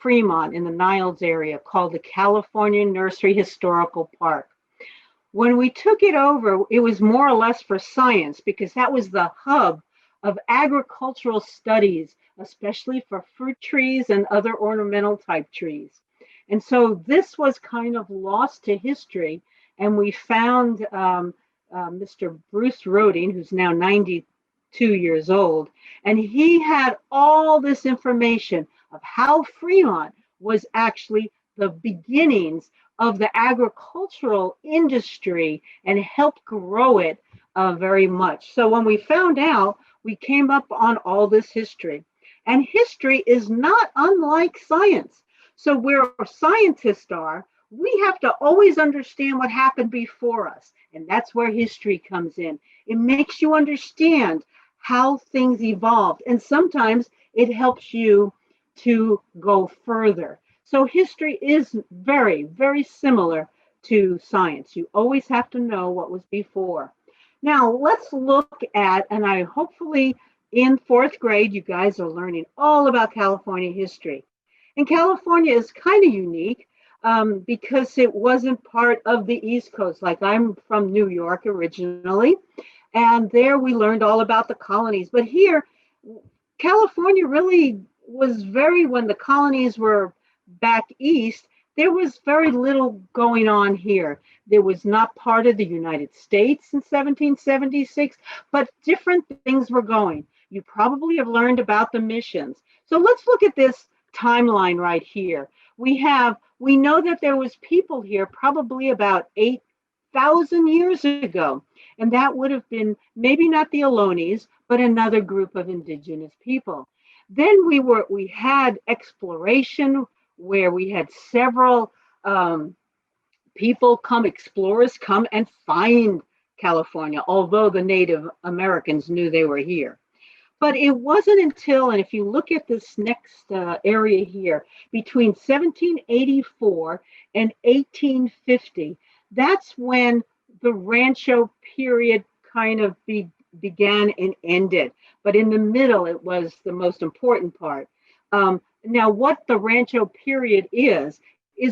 Fremont in the Niles area called the California Nursery Historical Park. When we took it over, it was more or less for science because that was the hub of agricultural studies, especially for fruit trees and other ornamental type trees. And so this was kind of lost to history. And we found Mr. Bruce Roding, who's now 92 years old, and he had all this information of how Fremont was actually the beginnings of the agricultural industry and helped grow it very much. So when we found out, we came up on all this history. And history is not unlike science. So where scientists are, we have to always understand what happened before us. And that's where history comes in. It makes you understand how things evolved. And sometimes it helps you to go further. So history is very, very similar to science. You always have to know what was before. Now let's look at, and I hopefully in fourth grade, you guys are learning all about California history. And California is kind of unique because it wasn't part of the East Coast. Like I'm from New York originally, and there we learned all about the colonies. But here, California really was when the colonies were back east, there was very little going on here. There was not part of the United States in 1776, but different things were going. You probably have learned about the missions. So let's look at this timeline right here. We know that there was people here probably about 8,000 years ago. And that would have been maybe not the Ohlonies, but another group of indigenous people. Then we had exploration where we had several explorers come and find California, although the Native Americans knew they were here. But it wasn't until, and if you look at this next area here, between 1784 and 1850, that's when the Rancho period kind of began and ended. But in the middle, it was the most important part. Now, what the Rancho period is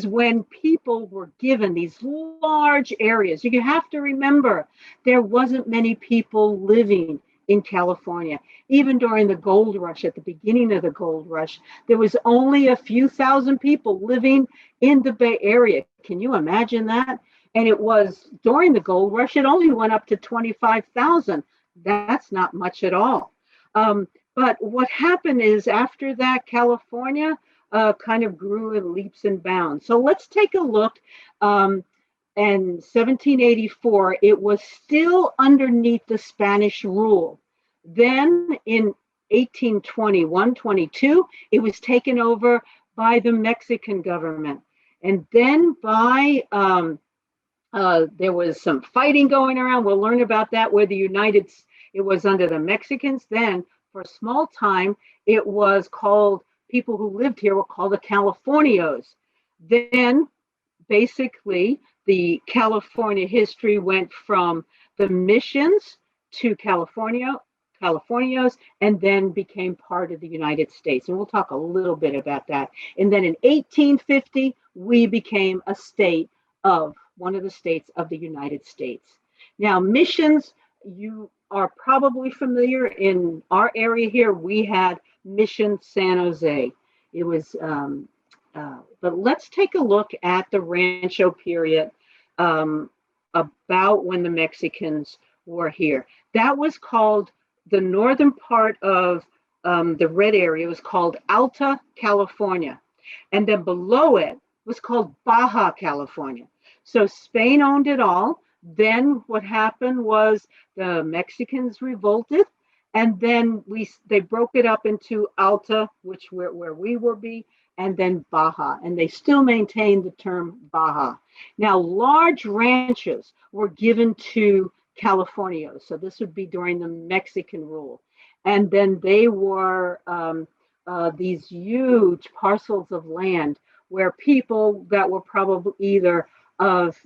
when people were given these large areas. You have to remember, there wasn't many people living in California. Even during the gold rush, at the beginning of the gold rush, there was only a few thousand people living in the Bay Area. Can you imagine that? And it was during the gold rush, it only went up to 25,000. That's not much at all. But what happened is after that, California kind of grew in leaps and bounds. So let's take a look. In 1784, it was still underneath the Spanish rule. Then in 1821, 22, it was taken over by the Mexican government. And then there was some fighting going around. We'll learn about that where it was under the Mexicans. Then for a small time, it was called, people who lived here were called the Californios. Then basically the California history went from the missions to Californios, and then became part of the United States. And we'll talk a little bit about that. And then in 1850, we became one of the states of the United States. Now, missions, you are probably familiar. In our area here, we had Mission San Jose. It was, but let's take a look at the Rancho period about when the Mexicans were here. That was called, the northern part of the red area was called Alta California. And then below it was called Baja California. So Spain owned it all. Then what happened was the Mexicans revolted, and then they broke it up into Alta, where we will be, and then Baja, and they still maintain the term Baja. Now, large ranches were given to Californios, so this would be during the Mexican rule, and then they were these huge parcels of land where people that were probably either of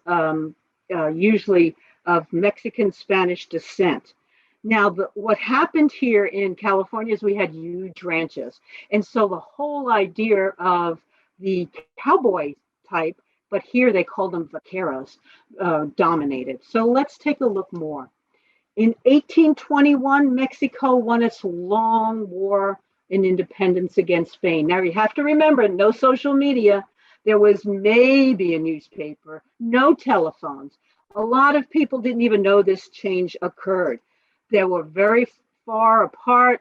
usually of Mexican Spanish descent. Now, what happened here in California is we had huge ranches. And so the whole idea of the cowboy type, but here they called them vaqueros, dominated. So let's take a look more. In 1821, Mexico won its long war in independence against Spain. Now you have to remember, no social media. There was maybe a newspaper, no telephones. A lot of people didn't even know this change occurred. They were very far apart.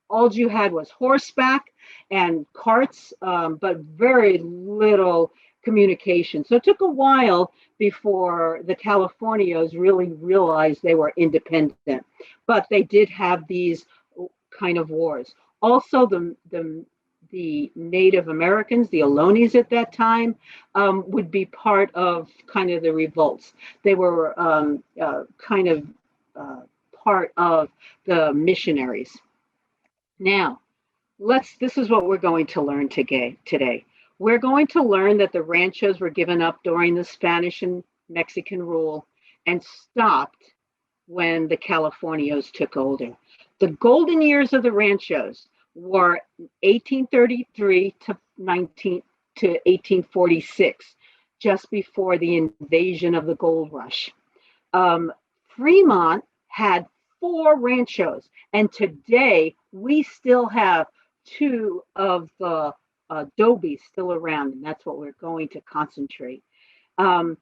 All you had was horseback and carts, but very little communication. So it took a while before the Californios really realized they were independent, but they did have these kind of wars. Also, the Native Americans, the Ohlone at that time, would be part of kind of the revolts. They were kind of part of the missionaries. Now, this is what we're going to learn today. We're going to learn that the ranchos were given up during the Spanish and Mexican rule and stopped when the Californios took over. The golden years of the ranchos were 1833 to 1846, just before the invasion of the gold rush. Fremont had 4 ranchos, and today we still have 2 of the Adobe still around, and that's what we're going to concentrate. The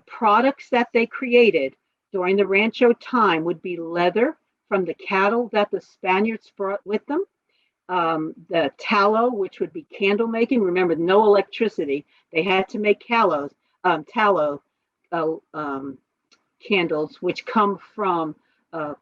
products that they created during the Rancho time would be leather from the cattle that the Spaniards brought with them, the tallow, which would be candle making. Remember, no electricity. They had to make tallow candles, which come from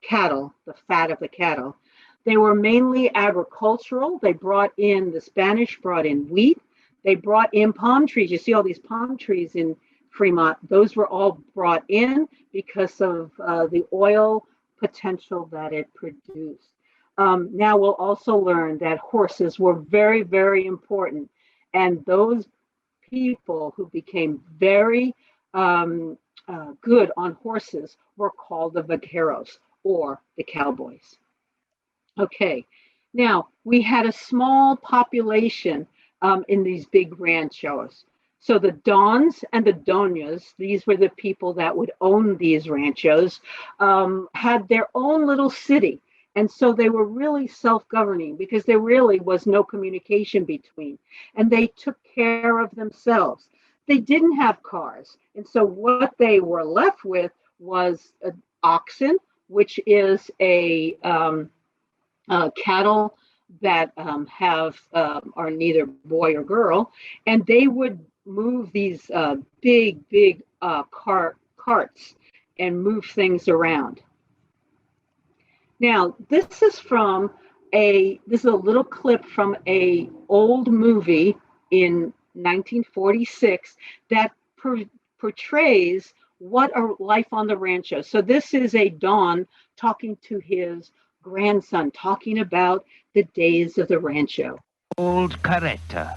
cattle, the fat of the cattle. They were mainly agricultural. The Spanish brought in wheat. They brought in palm trees. You see all these palm trees in Fremont. Those were all brought in because of the oil potential that it produced. Now we'll also learn that horses were very, very important. And those people who became very good on horses were called the vaqueros, or the cowboys. Okay, now we had a small population in these big ranchos. So the Dons and the Doñas, these were the people that would own these ranchos, had their own little city. And so they were really self-governing because there really was no communication between, and they took care of themselves. They didn't have cars. And so what they were left with was oxen, which is a cattle that are neither boy or girl, and they would move these big carts and move things around. Now, this is a little clip from a old movie in 1946 that portrays what a life on the rancho. So this is a Don talking to his grandson, talking about the days of the rancho. Old carreta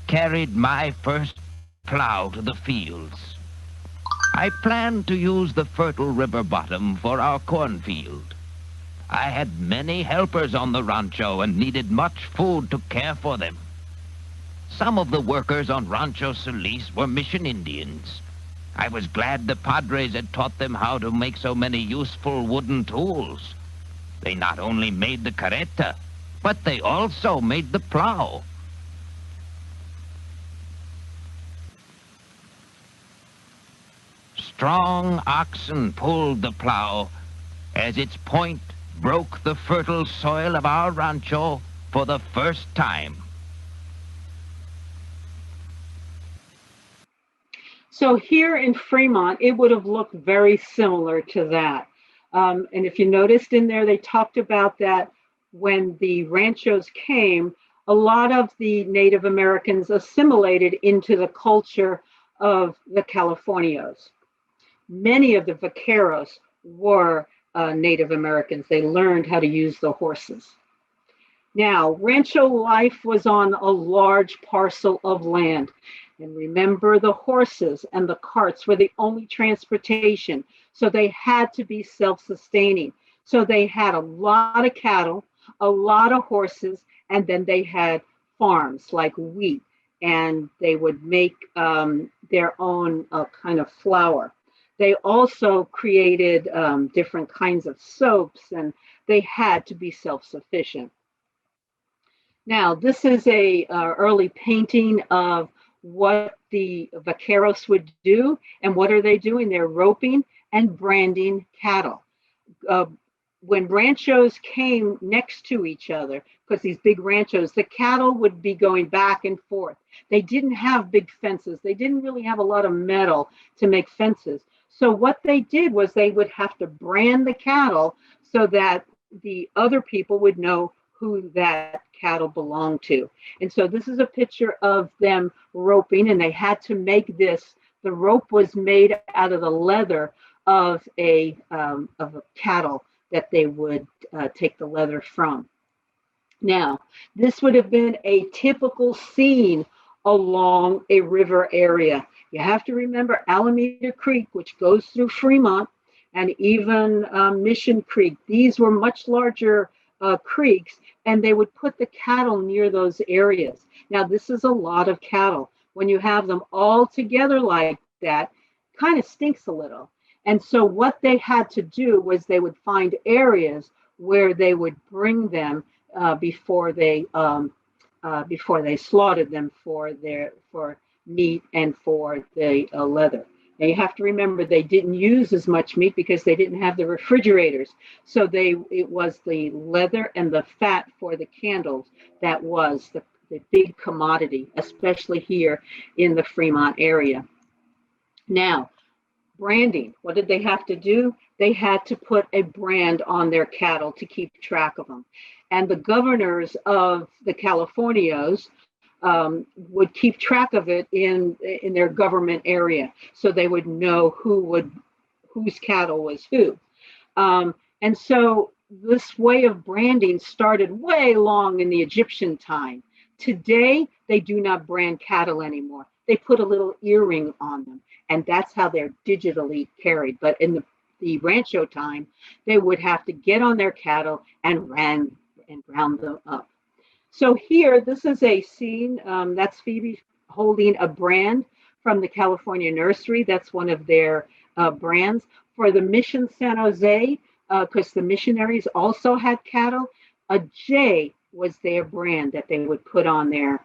carried my first plow to the fields. I planned to use the fertile river bottom for our cornfield. I had many helpers on the rancho and needed much food to care for them. Some of the workers on Rancho Solis were mission Indians. I was glad the padres had taught them how to make so many useful wooden tools. They not only made the carreta, but they also made the plow. Strong oxen pulled the plow as its point broke the fertile soil of our rancho for the first time. So here in Fremont, it would have looked very similar to that. And if you noticed in there, they talked about that when the ranchos came, a lot of the Native Americans assimilated into the culture of the Californios. Many of the vaqueros were Native Americans. They learned how to use the horses. Now, rancho life was on a large parcel of land. And remember, the horses and the carts were the only transportation. So they had to be self-sustaining. So they had a lot of cattle, a lot of horses, and then they had farms like wheat and they would make their own kind of flour. They also created different kinds of soaps, and they had to be self-sufficient. Now, this is a early painting of what the vaqueros would do, and what are they doing? They're roping and branding cattle. Uh, when ranchos came next to each other, because these big ranchos, the cattle would be going back and forth. They didn't have big fences. They didn't really have a lot of metal to make fences. So what they did was they would have to brand the cattle so that the other people would know who that cattle belonged to. And so this is a picture of them roping, and they had to make this. The rope was made out of the leather of a cattle that they would take the leather from. Now, this would have been a typical scene along a river area. You have to remember Alameda Creek, which goes through Fremont, and even Mission Creek. These were much larger creeks, and they would put the cattle near those areas. Now, this is a lot of cattle. When you have them all together like that, kind of stinks a little. And so what they had to do was they would find areas where they would bring them before they slaughtered them for meat and for the leather. Now you have to remember they didn't use as much meat because they didn't have the refrigerators. So it was the leather and the fat for the candles that was the big commodity, especially here in the Fremont area. Now, branding, what did they have to do? They had to put a brand on their cattle to keep track of them. And the governors of the Californios would keep track of it in their government area, so they would know whose cattle was who. And so this way of branding started way long in the Egyptian time. Today, they do not brand cattle anymore. They put a little earring on them, and that's how they're digitally carried. But in the Rancho time, they would have to get on their cattle and round them up. So here, this is a scene. That's Phoebe holding a brand from the California Nursery. That's one of their brands. For the Mission San Jose, because the missionaries also had cattle, a J was their brand that they would put on their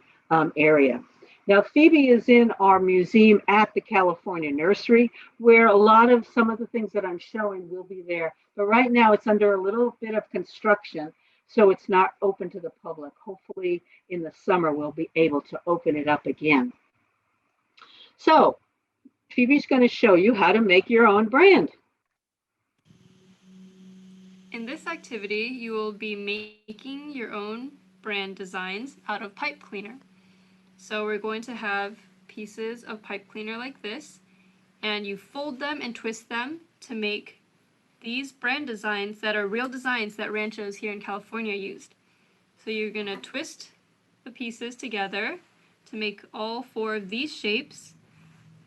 area. Now, Phoebe is in our museum at the California Nursery, where a lot of some of the things that I'm showing will be there. But right now, it's under a little bit of construction, so it's not open to the public. Hopefully, in the summer, we'll be able to open it up again. So, Phoebe's going to show you how to make your own brand. In this activity, you will be making your own brand designs out of pipe cleaner. So we're going to have pieces of pipe cleaner like this, and you fold them and twist them to make these brand designs that are real designs that ranchos here in California used. So you're going to twist the pieces together to make all 4 of these shapes.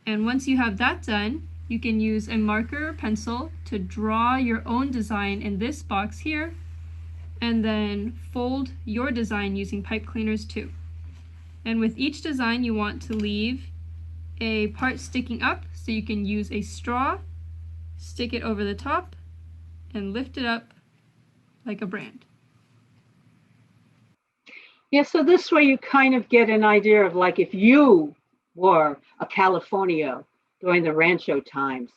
And once you have that done, you can use a marker or pencil to draw your own design in this box here, and then fold your design using pipe cleaners too. And with each design, you want to leave a part sticking up, so you can use a straw, stick it over the top, and lift it up like a brand. Yeah, so this way you kind of get an idea of, like, if you were a Californio during the Rancho times,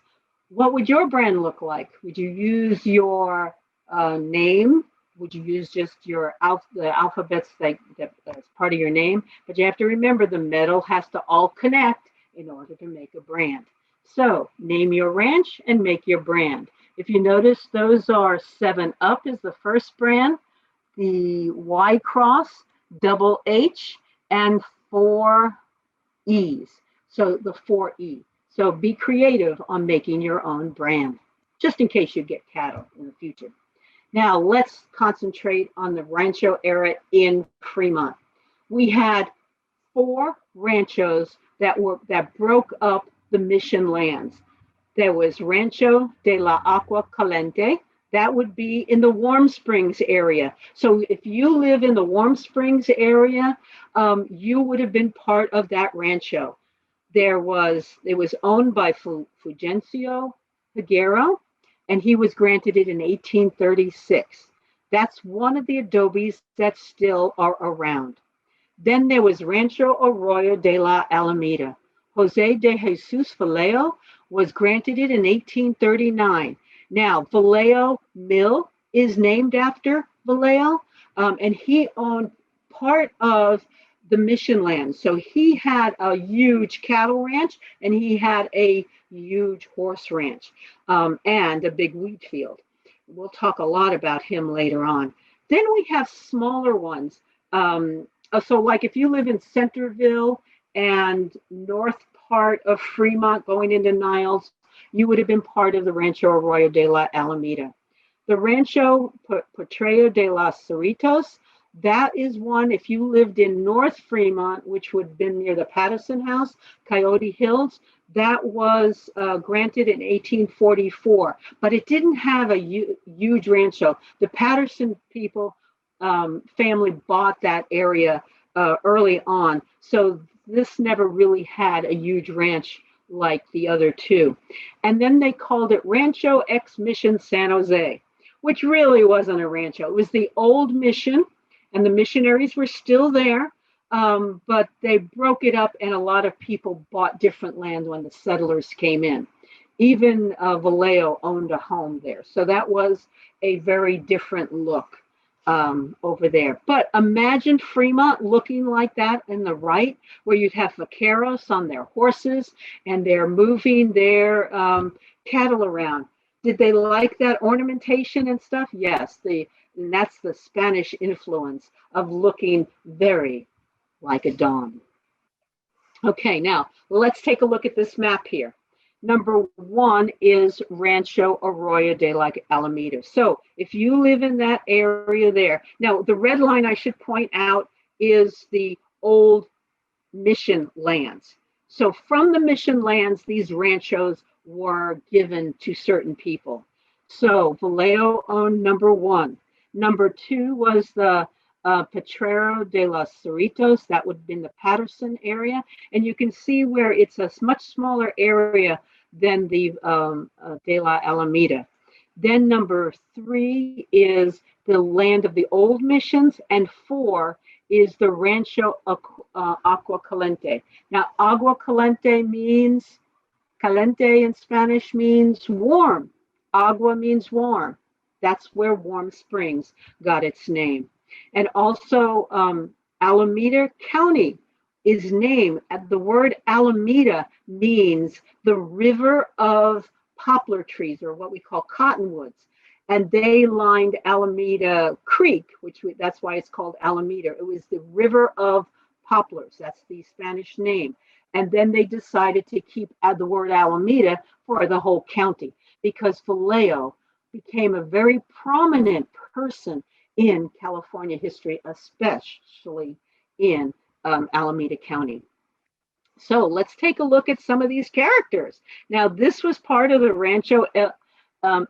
what would your brand look like? Would you use your name? Would you use just the alphabets that as part of your name? But you have to remember the metal has to all connect in order to make a brand. So name your ranch and make your brand. If you notice, those are 7 Up is the first brand, the Y cross, double H, and 4 E's. So the 4E. So be creative on making your own brand, just in case you get cattle in the future. Now let's concentrate on the Rancho Era in Fremont. We had 4 ranchos that broke up the mission lands. There was Rancho de la Agua Caliente, That would be in the Warm Springs area. So if you live in the Warm Springs area, you would have been part of that rancho. It was owned by Fulgencio Higuero, and he was granted it in 1836. That's one of the adobes that still are around. Then there was Rancho Arroyo de la Alameda. Jose de Jesus Vallejo was granted it in 1839. Now, Vallejo Mill is named after Vallejo, and he owned part of the mission land. So he had a huge cattle ranch and he had a huge horse ranch, and a big wheat field. We'll talk a lot about him later on. Then we have smaller ones. So like if you live in Centerville and north part of Fremont going into Niles, you would have been part of the Rancho Arroyo de la Alameda. The Rancho Potrero de los Cerritos, that is one, if you lived in North Fremont, which would have been near the Patterson House, Coyote Hills, that was granted in 1844, but it didn't have a huge rancho. The Patterson people family bought that area early on, so this never really had a huge ranch like the other two. And then they called it Rancho Ex Mission San Jose, which really wasn't a rancho. It was the old mission, and the missionaries were still there, but they broke it up, and a lot of people bought different land when the settlers came in. Even Vallejo owned a home there. So that was a very different look over there. But imagine Fremont looking like that in the right, where you'd have vaqueros on their horses and they're moving their cattle around. Did they like that ornamentation and stuff? Yes, and that's the Spanish influence of looking very like a Don. Okay, now let's take a look at this map here. Number one is Rancho Arroyo de la Alameda. So if you live in that area there, now the red line I should point out is the old mission lands. So from the mission lands, these ranchos were given to certain people. So Vallejo owned number one. Number two was the Potrero de los Cerritos. That would have been the Patterson area. And you can see where it's a much smaller area than the de la Alameda. Then number three is the land of the old missions, and four is the Rancho Agua Caliente. Now, Agua Caliente means, caliente in Spanish means warm. Agua means warm. That's where Warm Springs got its name. And also Alameda County is named, the word Alameda means the river of poplar trees, or what we call cottonwoods. And they lined Alameda Creek, that's why it's called Alameda. It was the river of poplars. That's the Spanish name. And then they decided to keep the word Alameda for the whole county, because Vallejo became a very prominent person in California history, especially in Alameda County. So let's take a look at some of these characters. Now, this was part of the Rancho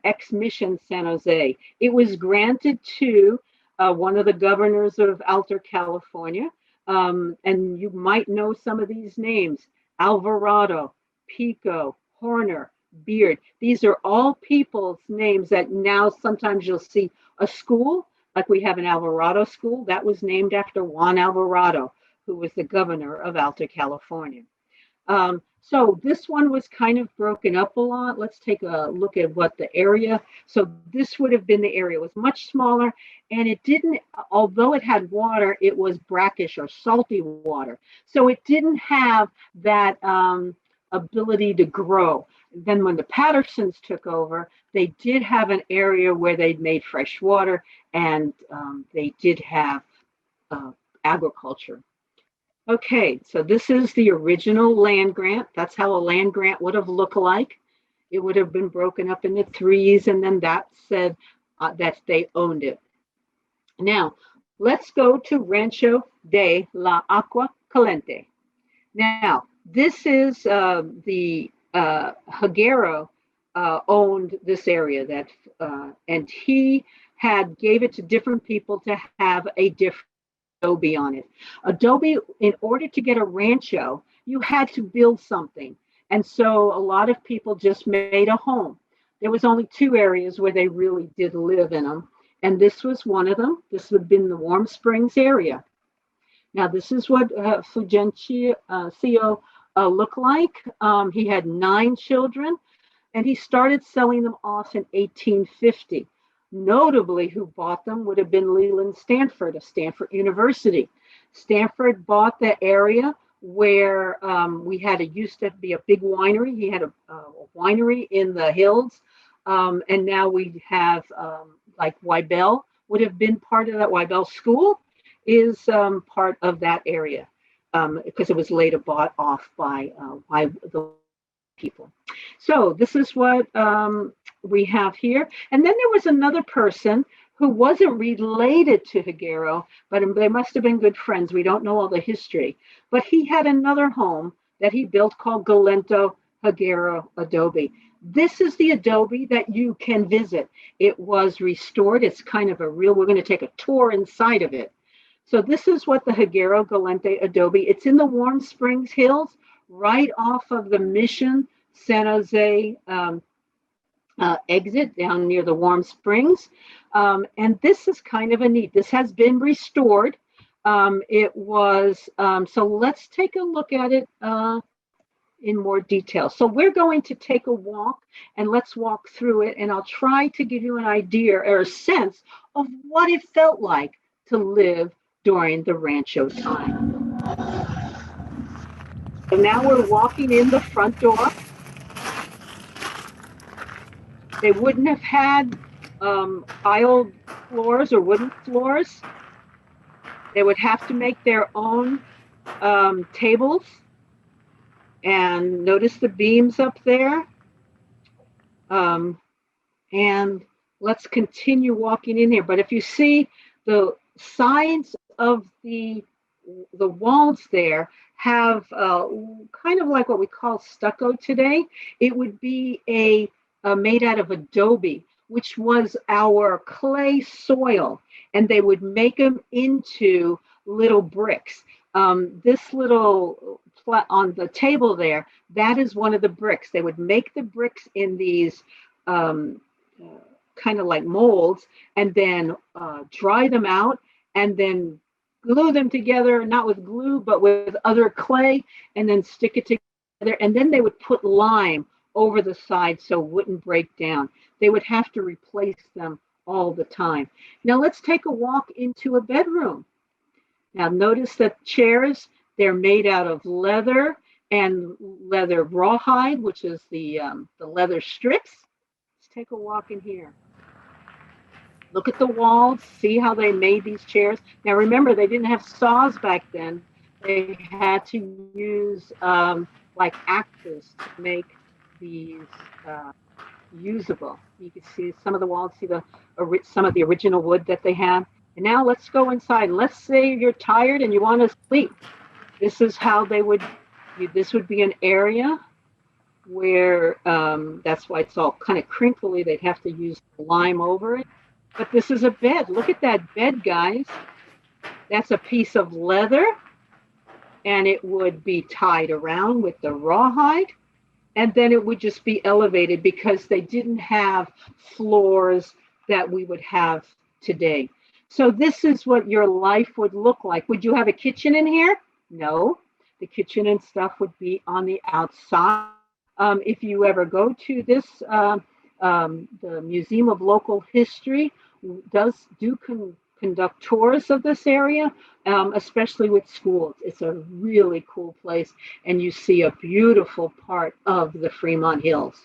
Ex Mission San Jose. It was granted to one of the governors of Alta California, and you might know some of these names: Alvarado, Pico, Horner, Beard. These are all people's names that now sometimes you'll see a school, like we have an Alvarado school, that was named after Juan Alvarado, who was the governor of Alta California. So this one was kind of broken up a lot. Let's take a look at what the area. So this would have been the area. It was much smaller, and it didn't, although it had water, it was brackish or salty water. So it didn't have that ability to grow. Then when the Pattersons took over, they did have an area where they made fresh water, and they did have agriculture. Okay, so this is the original land grant. That's how a land grant would have looked like. It would have been broken up into threes, and then that said that they owned it. Now, let's go to Rancho de la Agua Caliente. Now, this is the Higuero owned this area and he gave it to different people to have a different adobe on it. Adobe, in order to get a rancho, you had to build something. And so a lot of people just made a home. There was only two areas where they really did live in them. And this was one of them. This would have been the Warm Springs area. Now, this is what Fulgencio looked like. He had 9 children, and he started selling them off in 1850. Notably, who bought them would have been Leland Stanford of Stanford University. Stanford bought the area where used to be a big winery. He had a winery in the hills, and now we have like Weibel would have been part of that. Weibel School is part of that area because it was later bought off by the people. So this is what we have here. And then there was another person who wasn't related to Higuero, but they must have been good friends. We don't know all the history. But he had another home that he built called Galento Higuero Adobe. This is the adobe that you can visit. It was restored. It's kind of we're going to take a tour inside of it. So this is what the Higuero Galente adobe, it's in the Warm Springs Hills, right off of the Mission San Jose exit down near the Warm Springs. And this is kind of a neat, this has been restored. So let's take a look at it in more detail. So we're going to take a walk and let's walk through it. And I'll try to give you an idea or a sense of what it felt like to live during the Rancho time. So now we're walking in the front door. They wouldn't have had tiled floors or wooden floors. They would have to make their own tables. And notice the beams up there. And let's continue walking in here. But if you see the sides of the walls there have kind of like what we call stucco today. It would be made out of adobe, which was our clay soil, and they would make them into little bricks. This little on the table there, that is one of the bricks. They would make the bricks in these kind of like molds and then dry them out and then glue them together, not with glue, but with other clay, and then stick it together. And then they would put lime over the side so it wouldn't break down. They would have to replace them all the time. Now let's take a walk into a bedroom. Now notice that chairs, they're made out of leather and leather rawhide, which is the leather strips. Let's take a walk in here. Look at the walls, see how they made these chairs. Now remember, they didn't have saws back then. They had to use like axes to make these usable. You can see some of the walls, see some of the original wood that they have. And now let's go inside. Let's say you're tired and you want to sleep. This is how this would be an area where, that's why it's all kind of crinkly. They'd have to use lime over it. But this is a bed. Look at that bed, guys. That's a piece of leather, and it would be tied around with the rawhide, and then it would just be elevated because they didn't have floors that we would have today. So this is what your life would look like. Would you have a kitchen in here? No. The kitchen and stuff would be on the outside. If you ever go to this, the Museum of Local History conduct tours of this area, especially with schools. It's a really cool place, and you see a beautiful part of the Fremont Hills.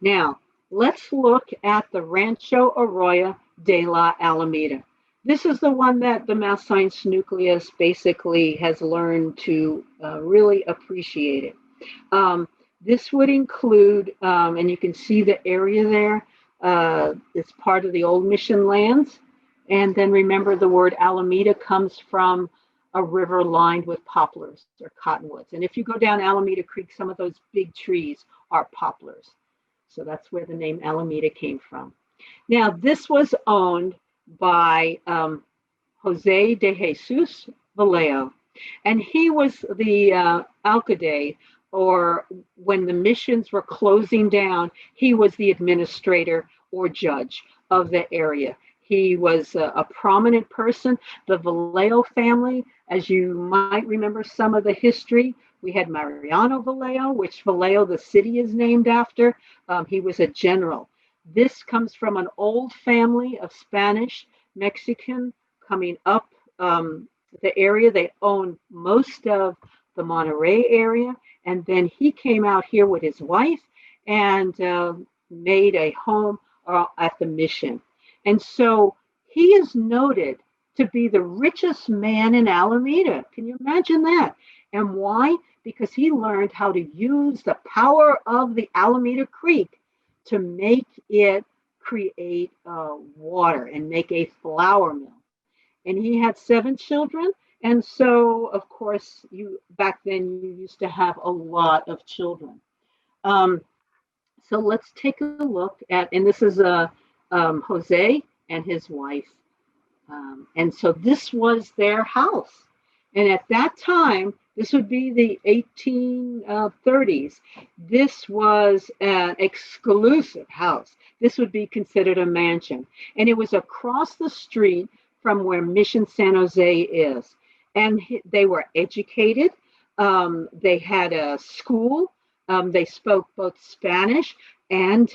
Now, let's look at the Rancho Arroyo de la Alameda. This is the one that the math science nucleus basically has learned to really appreciate it. This would include, and you can see the area there, it's part of the old Mission lands. And then remember, the word Alameda comes from a river lined with poplars or cottonwoods. And if you go down Alameda Creek, some of those big trees are poplars. So that's where the name Alameda came from. Now, this was owned by Jose de Jesus Vallejo, and he was the alcalde, or when the missions were closing down, he was the administrator or judge of the area. He was a prominent person. The Vallejo family, as you might remember some of the history, we had Mariano Vallejo, which Vallejo, the city, is named after. He was a general. This comes from an old family of Spanish, Mexican, coming up the area. They owned most of the Monterey area. And then he came out here with his wife and made a home at the mission. And so he is noted to be the richest man in Alameda. Can you imagine that? And why? Because he learned how to use the power of the Alameda Creek to make it create water and make a flour mill. And he had 7 children. And so, of course, you back then you used to have a lot of children. Um, so let's take a look at, and this is Jose and his wife. And so this was their house. And at that time, this would be the 1830s. This was an exclusive house. This would be considered a mansion. And it was across the street from where Mission San Jose is. And they were educated. They had a school. They spoke both Spanish and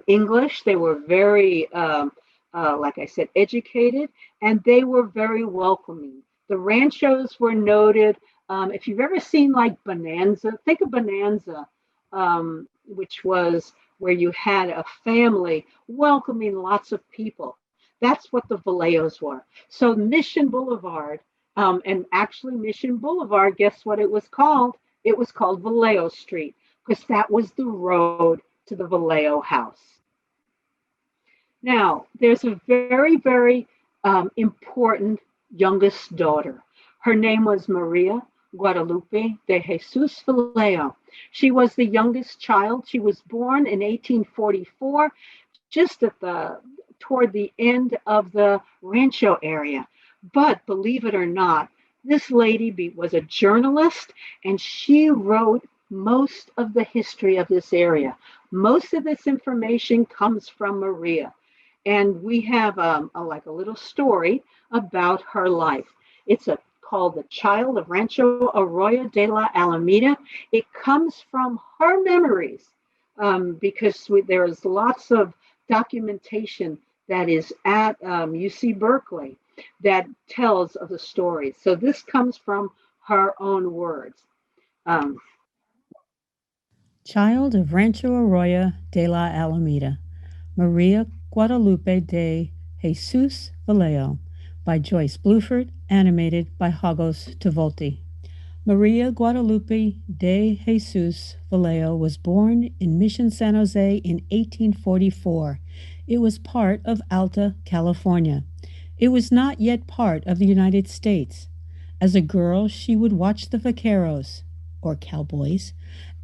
English. They were very, like I said, educated, and they were very welcoming. The ranchos were noted. If you've ever seen like Bonanza, think of Bonanza, which was where you had a family welcoming lots of people. That's what the Vallejos were. So Mission Boulevard, and actually Mission Boulevard, guess what it was called? It was called Vallejo Street, because that was the road to the Vallejo house. Now, there's a very, very important youngest daughter. Her name was Maria Guadalupe de Jesus Vallejo. She was the youngest child. She was born in 1844, just toward the end of the Rancho area. But believe it or not, this lady was a journalist, and she wrote most of the history of this area. Most of this information comes from Maria. And we have like a little story about her life. It's called The Child of Rancho Arroyo de la Alameda. It comes from her memories because there is lots of documentation that is at UC Berkeley that tells of the stories. So this comes from her own words. Child of Rancho Arroyo de la Alameda, Maria Guadalupe de Jesus Vallejo, by Joyce Bluford, animated by Hagos Tovolti. Maria Guadalupe de Jesus Vallejo was born in Mission San Jose in 1844. It was part of Alta California. It was not yet part of the United States. As a girl, she would watch the vaqueros, or cowboys,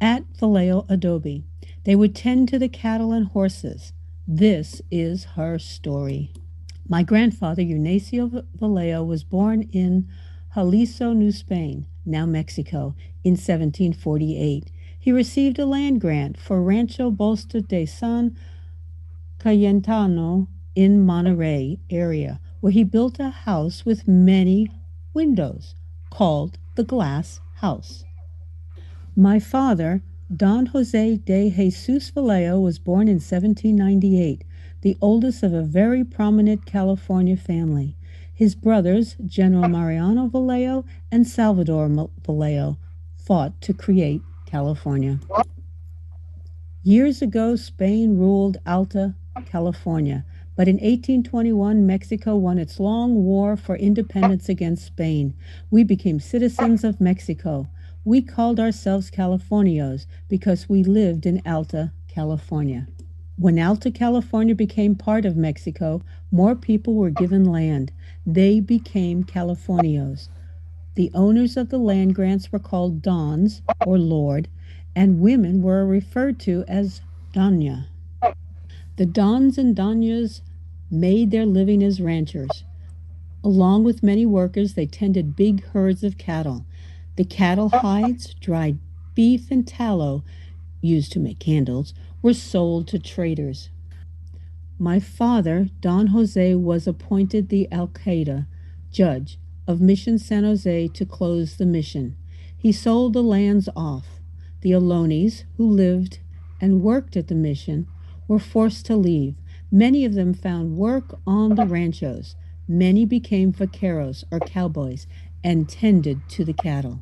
at Vallejo Adobe. They would tend to the cattle and horses. This is her story. My grandfather, Eunacio Vallejo, was born in Jalisco, New Spain, now Mexico, in 1748. He received a land grant for Rancho Bolsta de San Cayetano in Monterey area, where he built a house with many windows, called the Glass House. My father, Don Jose de Jesus Vallejo, was born in 1798, the oldest of a very prominent California family. His brothers, General Mariano Vallejo and Salvador Vallejo, fought to create California. Years ago, Spain ruled Alta California, but in 1821, Mexico won its long war for independence against Spain. We became citizens of Mexico. We called ourselves Californios because we lived in Alta California. When Alta California became part of Mexico, more people were given land. They became Californios. The owners of the land grants were called Dons, or Lord, and women were referred to as Doña. The Dons and Doñas made their living as ranchers. Along with many workers, they tended big herds of cattle. The cattle hides, dried beef, and tallow, used to make candles, were sold to traders. My father, Don Jose, was appointed the alcalde, judge, of Mission San Jose to close the mission. He sold the lands off. The Alones, who lived and worked at the mission, were forced to leave. Many of them found work on the ranchos. Many became vaqueros, or cowboys, and tended to the cattle.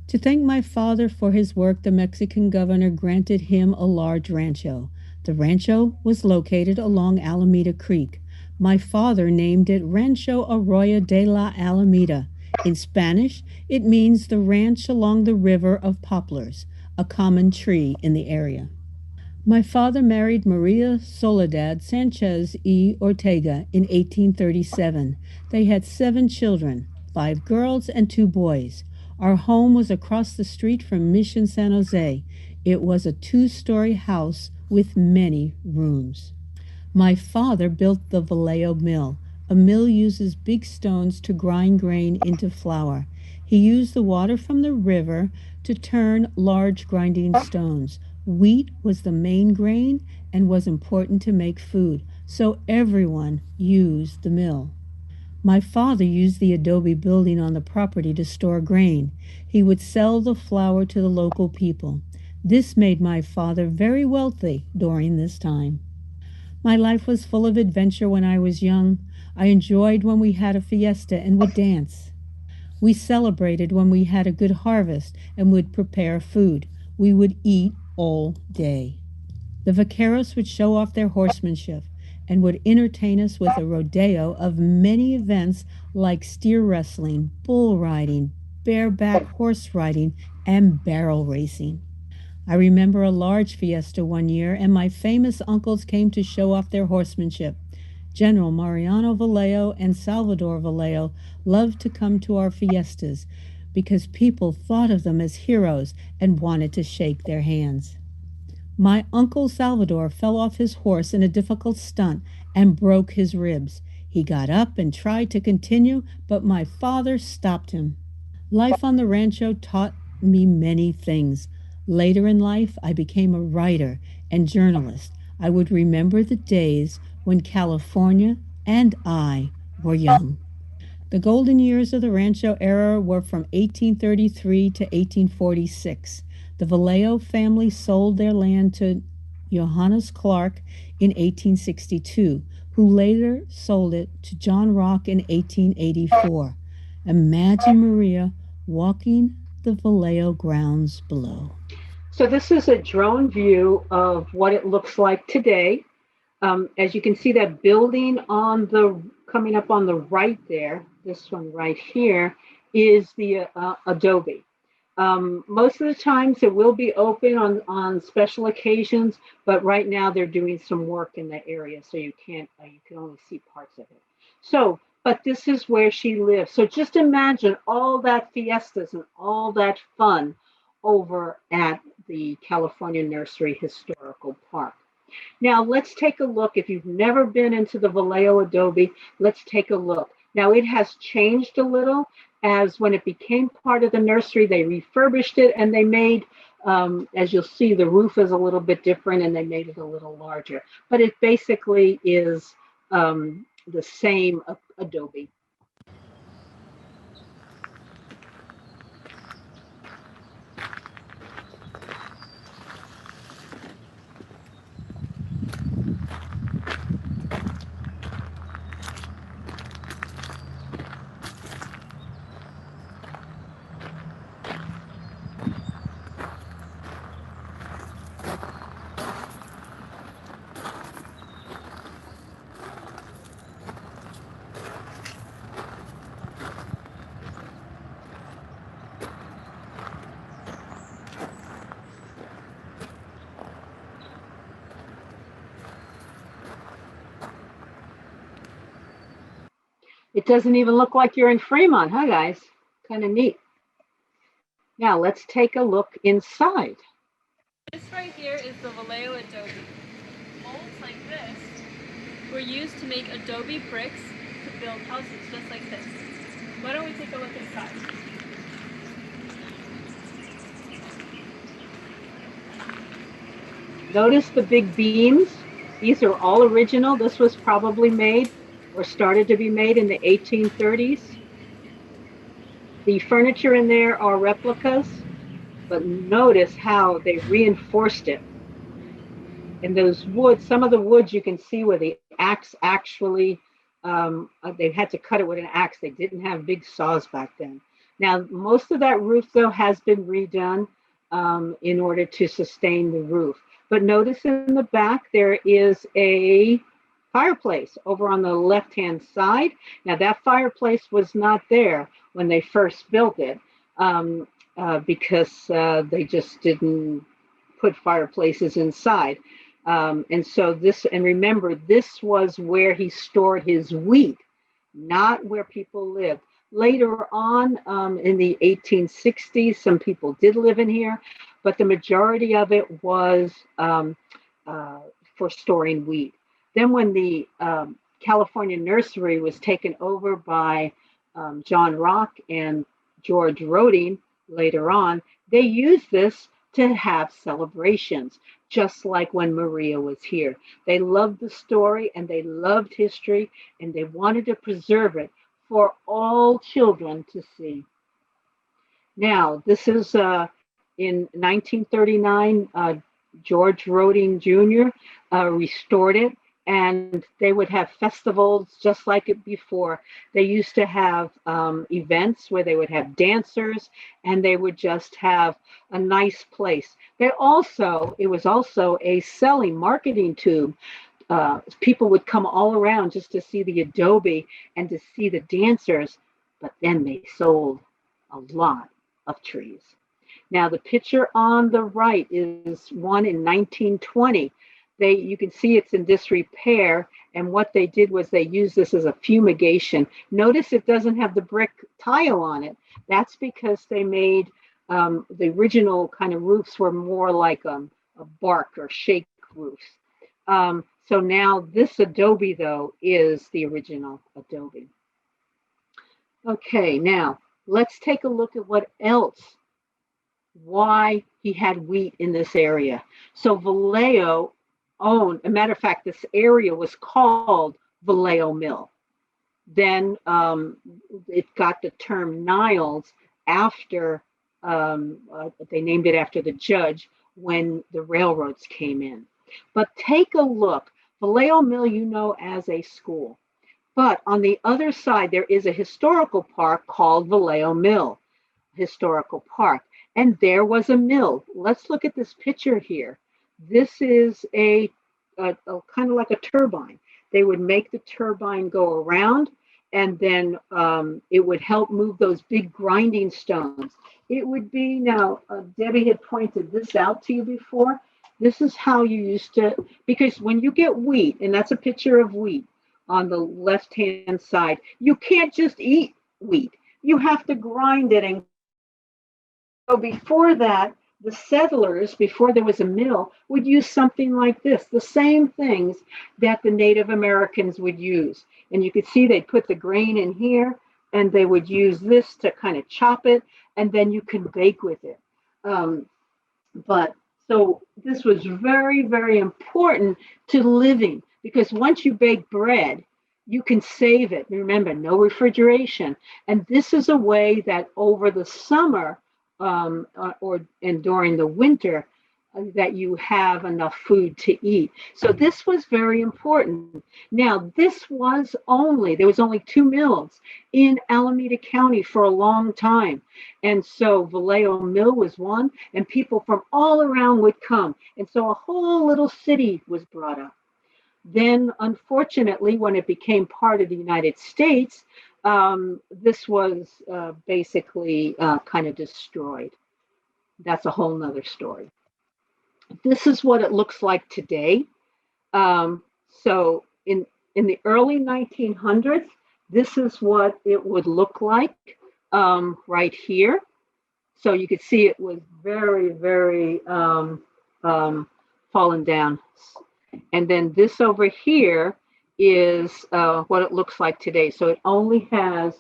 To thank my father for his work, the Mexican governor granted him a large rancho. The rancho was located along Alameda Creek. My father named it Rancho Arroyo de la Alameda. In Spanish, it means the ranch along the river of poplars, a common tree in the area. My father married Maria Soledad Sanchez y Ortega in 1837. They had 7 children, 5 girls and 2 boys. Our home was across the street from Mission San Jose. It was a 2-story house with many rooms. My father built the Vallejo Mill. A mill uses big stones to grind grain into flour. He used the water from the river to turn large grinding stones. Wheat was the main grain and was important to make food, so everyone used the mill. My father used the adobe building on the property to store grain. He would sell the flour to the local people. This made my father very wealthy during this time. My life was full of adventure when I was young. I enjoyed when we had a fiesta and would dance. We celebrated when we had a good harvest and would prepare food. We would eat all day. The vaqueros would show off their horsemanship and would entertain us with a rodeo of many events like steer wrestling, bull riding, bareback horse riding, and barrel racing. I remember a large fiesta one year, and my famous uncles came to show off their horsemanship. General Mariano Vallejo and Salvador Vallejo loved to come to our fiestas because people thought of them as heroes and wanted to shake their hands. My uncle Salvador fell off his horse in a difficult stunt and broke his ribs. He got up and tried to continue, but my father stopped him. Life on the rancho taught me many things. Later in life, I became a writer and journalist. I would remember the days when California and I were young. The golden years of the Rancho Era were from 1833 to 1846. The Vallejo family sold their land to Johannes Clark in 1862, who later sold it to John Rock in 1884. Imagine Maria walking the Vallejo grounds below. So this is a drone view of what it looks like today. As you can see, that building on the coming up on the right there, this one right here, is the Adobe. Most of the times it will be open on special occasions, but right now they're doing some work in the area, so you can only see parts of it. So, but this is where she lives. So just imagine all that fiestas and all that fun over at the California Nursery Historical Park. Now let's take a look. If you've never been into the Vallejo Adobe, let's take a look. Now it has changed a little, as when it became part of the nursery, they refurbished it and they made, as you'll see, the roof is a little bit different and they made it a little larger. But it basically is the same adobe. It doesn't even look like you're in Fremont, huh, guys? Kind of neat. Now let's take a look inside. This right here is the Vallejo Adobe. Molds like were used to make adobe bricks to build houses just like this. Why don't we take a look inside? Notice the big beams. These are all original. This was probably made or started to be made in the 1830s. The furniture in there are replicas, but notice how they reinforced it. And those woods, some of the woods you can see where the axe actually, they had to cut it with an axe. They didn't have big saws back then. Now, most of that roof, though, has been redone in order to sustain the roof. But notice in the back, there is a fireplace over on the left-hand side. Now, that fireplace was not there when they first built it because they just didn't put fireplaces inside. And so this, and remember, this was where he stored his wheat, not where people lived. Later on in the 1860s, some people did live in here, but the majority of it was for storing wheat. Then when the California Nursery was taken over by John Rock and George Roding later on, they used this to have celebrations, just like when Maria was here. They loved the story and they loved history and they wanted to preserve it for all children to see. Now, this is in 1939, George Roding Jr. Restored it, and they would have festivals just like it before. They used to have events where they would have dancers, and they would just have a nice place. It was also a selling marketing tube. People would come all around just to see the adobe and to see the dancers, but then they sold a lot of trees. Now, the picture on the right is one in 1920. You can see it's in disrepair, and what they did was they used this as a fumigation. Notice it doesn't have the brick tile on it. That's because they made the original kind of roofs were more like a bark or shake roofs. So now this adobe, though, is the original adobe. Okay, now let's take a look at what else, why he had wheat in this area. So Vallejo owned, a matter of fact, this area was called Vallejo Mill. Then it got the term Niles after, they named it after the judge when the railroads came in. But take a look, Vallejo Mill, you know, as a school. But on the other side, there is a historical park called Vallejo Mill Historical Park. And there was a mill. Let's look at this picture here. This is a kind of like a turbine. They would make the turbine go around, and then it would help move those big grinding stones. It would be, now, Debbie had pointed this out to you before. This is how you used to, because when you get wheat, and that's a picture of wheat on the left-hand side, you can't just eat wheat. You have to grind it. And so before that, the settlers, before there was a mill, would use something like this, the same things that the Native Americans would use. And you could see they'd put the grain in here, and they would use this to kind of chop it, and then you can bake with it. But so this was very, very important to living, because once you bake bread, you can save it. Remember, no refrigeration. And this is a way that over the summer and during the winter, that you have enough food to eat. So this was very important. Now, there was only 2 mills in Alameda County for a long time. And so Vallejo Mill was one, and people from all around would come. And so a whole little city was brought up. Then, unfortunately, when it became part of the United States, this was basically kind of destroyed. That's a whole nother story. This is what it looks like today. So in the early 1900s, this is what it would look like right here. So you could see it was very, very fallen down. And then this over here is what it looks like today. So it only has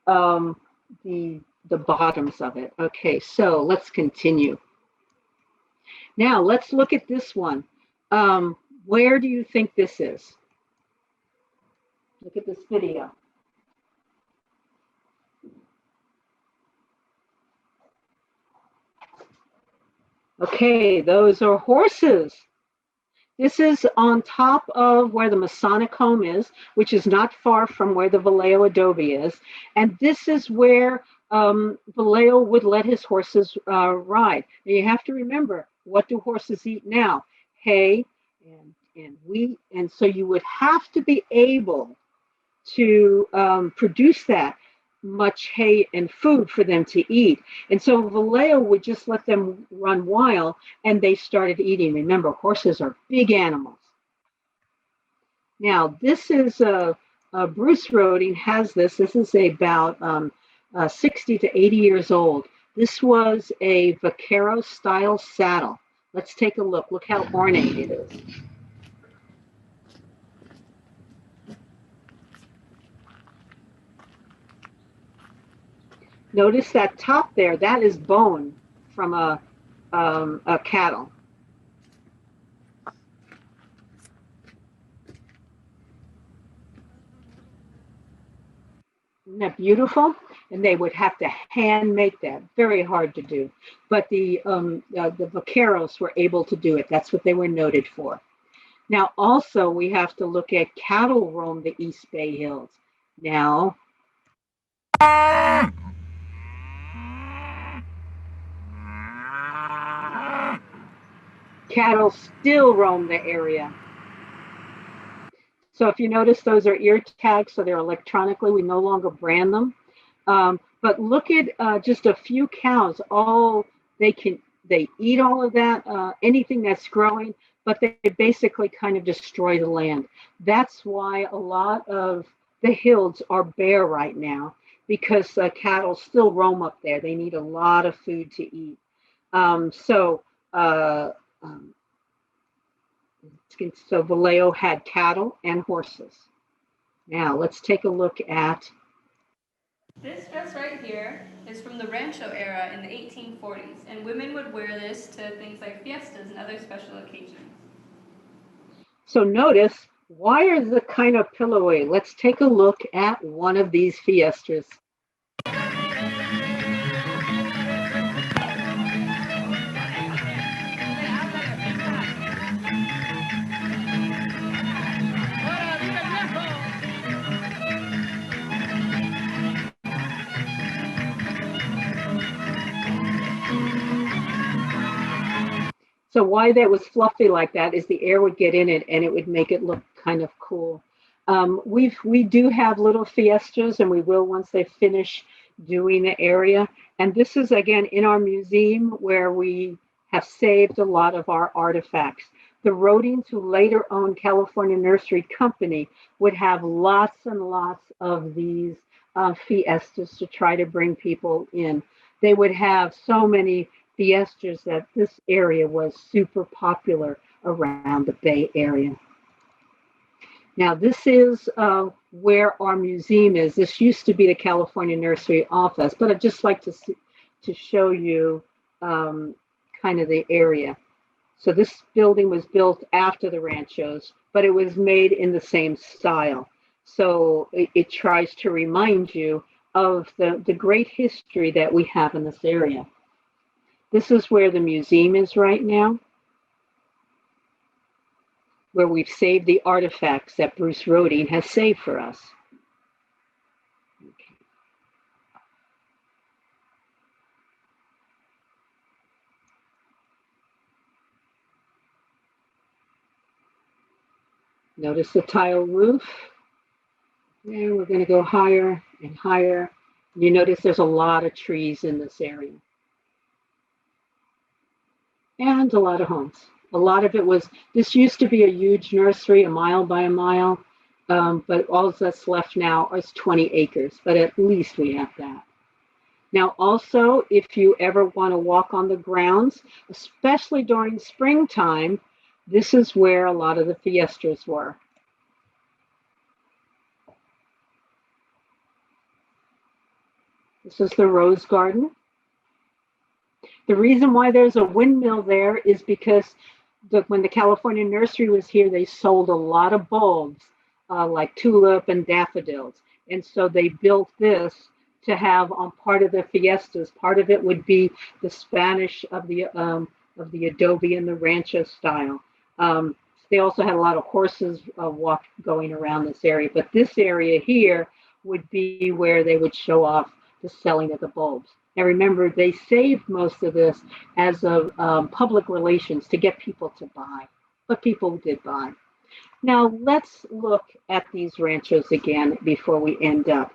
um, the bottoms of it. Okay, so let's continue. Now let's look at this one. Where do you think this is? Look at this video. Okay, those are horses. This is on top of where the Masonic home is, which is not far from where the Vallejo Adobe is. And this is where Vallejo would let his horses ride. Now you have to remember, what do horses eat now? Hay and wheat. And so you would have to be able to produce that much hay and food for them to eat. And so Vallejo would just let them run wild and they started eating. Remember, horses are big animals. Now, this is Bruce Roding has this. This is about 60 to 80 years old. This was a vaquero style saddle. Let's take a look. Look how ornate it is. Notice that top there, that is bone from a cattle. Isn't that beautiful? And they would have to hand make that. Very hard to do. But the vaqueros were able to do it. That's what they were noted for. Now, also, we have to look at cattle roam the East Bay Hills. Now, cattle still roam the area. So if you notice, those are ear tags, so they're electronically, we no longer brand them. But look at just a few cows, they eat all of that, anything that's growing, but they basically kind of destroy the land. That's why a lot of the hills are bare right now, because cattle still roam up there. They need a lot of food to eat. So Vallejo had cattle and horses. Now let's take a look at. This dress right here is from the Rancho Era in the 1840s, and women would wear this to things like fiestas and other special occasions. So notice, wires are kind of pillowy. Let's take a look at one of these fiestas. So why that was fluffy like that is the air would get in it and it would make it look kind of cool. We do have little fiestas, and we will once they finish doing the area. And this is again in our museum where we have saved a lot of our artifacts. The Rodings, who later owned California Nursery Company, would have lots and lots of these fiestas to try to bring people in. They would have so many fiestas that this area was super popular around the Bay Area. Now, this is where our museum is. This used to be the California Nursery office, but I'd just like to show you kind of the area. So this building was built after the ranchos, but it was made in the same style. So it tries to remind you of the great history that we have in this area. This is where the museum is right now, where we've saved the artifacts that Bruce Roding has saved for us. Okay. Notice the tile roof. And we're going to go higher and higher. You notice there's a lot of trees in this area. And a lot of homes. A lot of it was, this used to be a huge nursery, a mile by a mile, but all that's left now is 20 acres, but at least we have that. Now also, if you ever want to walk on the grounds, especially during springtime, this is where a lot of the fiestas were. This is the rose garden. The reason why there's a windmill there is because when the California nursery was here, they sold a lot of bulbs like tulip and daffodils. And so they built this to have on part of the fiestas. Part of it would be the Spanish of the Adobe and the Rancho style. They also had a lot of horses going around this area. But this area here would be where they would show off the selling of the bulbs. Now remember, they saved most of this as of public relations to get people to buy, but people did buy. Now let's look at these ranchos again before we end up.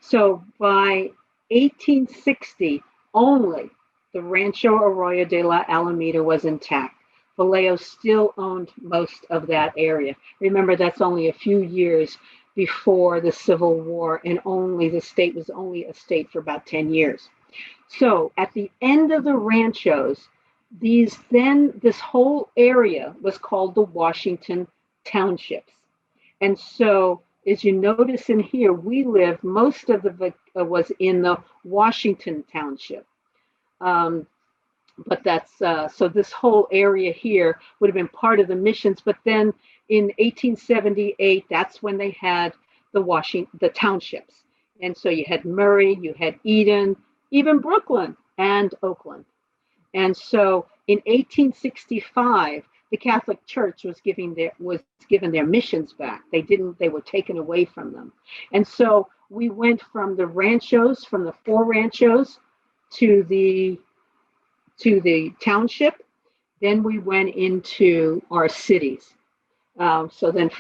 So by 1860, only the Rancho Arroyo de la Alameda was intact. Vallejo still owned most of that area. Remember, that's only a few years before the Civil War, and only the state was only a state for about 10 years. So at the end of the ranchos, this whole area was called the Washington Townships. And so as you notice in here, most of the was in the Washington Township. But that's, so this whole area here would have been part of the missions. But then in 1878, that's when they had the townships. And so you had Murray, you had Eden, even Brooklyn and Oakland. And so in 1865, the Catholic Church was given their missions back. They were taken away from them. And so we went from the ranchos, from the 4 ranchos to the township. Then we went into our cities. So then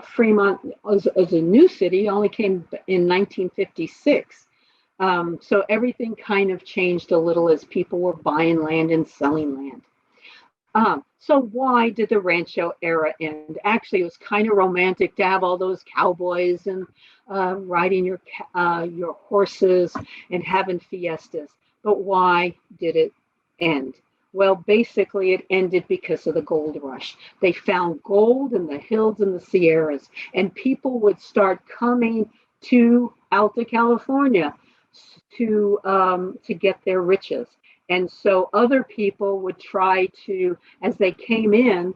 Fremont as a new city only came in 1956. So everything kind of changed a little as people were buying land and selling land. So why did the Rancho Era end? Actually, it was kind of romantic to have all those cowboys and riding your horses and having fiestas. But why did it end? Well, basically, it ended because of the gold rush. They found gold in the hills and the Sierras, and people would start coming to Alta California to get their riches. And so other people would try to, as they came in,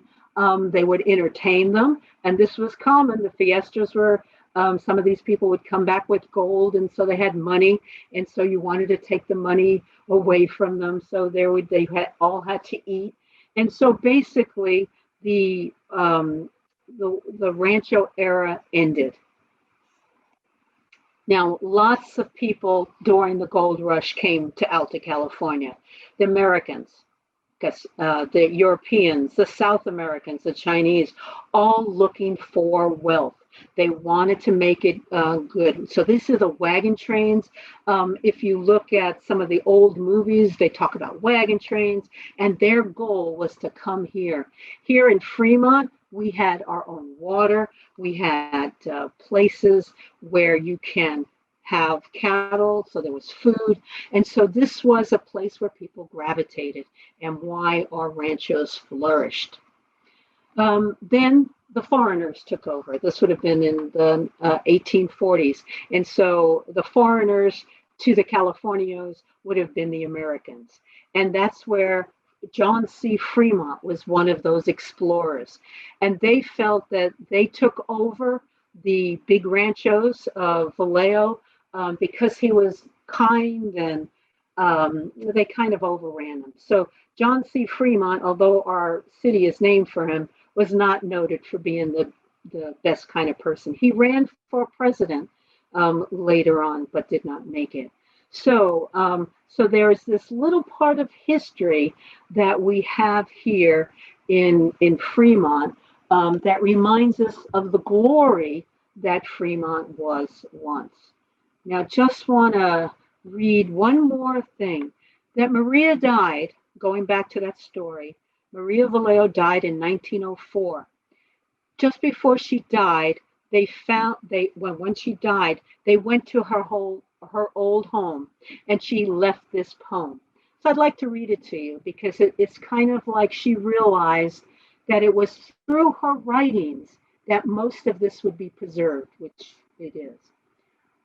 they would entertain them. And this was common. The fiestas were, some of these people would come back with gold, and so they had money. And so you wanted to take the money away from them. So all had to eat. And so basically the Rancho Era ended. Now, lots of people during the gold rush came to Alta California. The Americans, the Europeans, the South Americans, the Chinese, all looking for wealth. They wanted to make it good. So these are the wagon trains. If you look at some of the old movies, they talk about wagon trains, and their goal was to come here. Here in Fremont, we had our own water. We had places where you can have cattle, so there was food. And so this was a place where people gravitated and why our ranchos flourished. Then the foreigners took over. This would have been in the 1840s. And so the foreigners to the Californios would have been the Americans. And that's where John C. Fremont was one of those explorers. And they felt that they took over the big ranchos of Vallejo because he was kind, and they kind of overran him. So John C. Fremont, although our city is named for him, was not noted for being the best kind of person. He ran for president later on, but did not make it. So there's this little part of history that we have here in Fremont that reminds us of the glory that Fremont was once. Now, just want to read one more thing. That Maria died, going back to that story, Maria Vallejo died in 1904. Just before she died, when she died, they went to her old home, and she left this poem. So I'd like to read it to you because it's kind of like she realized that it was through her writings that most of this would be preserved, which it is.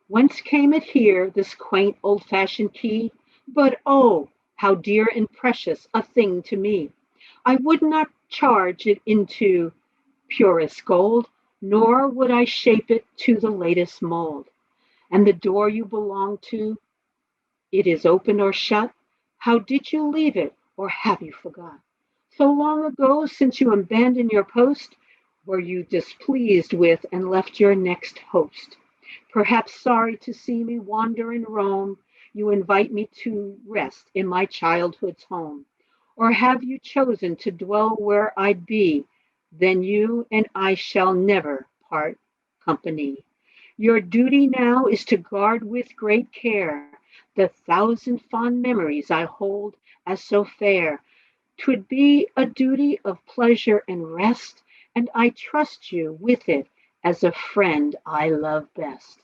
Whence came it here, this quaint old-fashioned key? But oh, how dear and precious a thing to me! I would not charge it into purest gold, nor would I shape it to the latest mold. And the door you belong to, it is open or shut? How did you leave it, or have you forgot? So long ago since you abandoned your post, were you displeased with and left your next host? Perhaps sorry to see me wander and roam, you invite me to rest in my childhood's home. Or have you chosen to dwell where I'd be? Then you and I shall never part company. Your duty now is to guard with great care the thousand fond memories I hold as so fair. 'Twould be a duty of pleasure and rest, and I trust you with it as a friend I love best.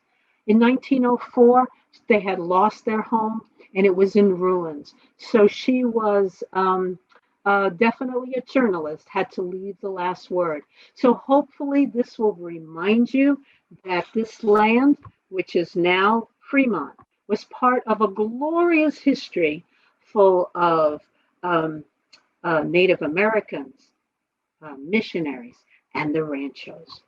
In 1904, they had lost their home and it was in ruins. So she was definitely a journalist, had to leave the last word. So hopefully, this will remind you that this land, which is now Fremont, was part of a glorious history full of um, Native Americans, missionaries, and the ranchos.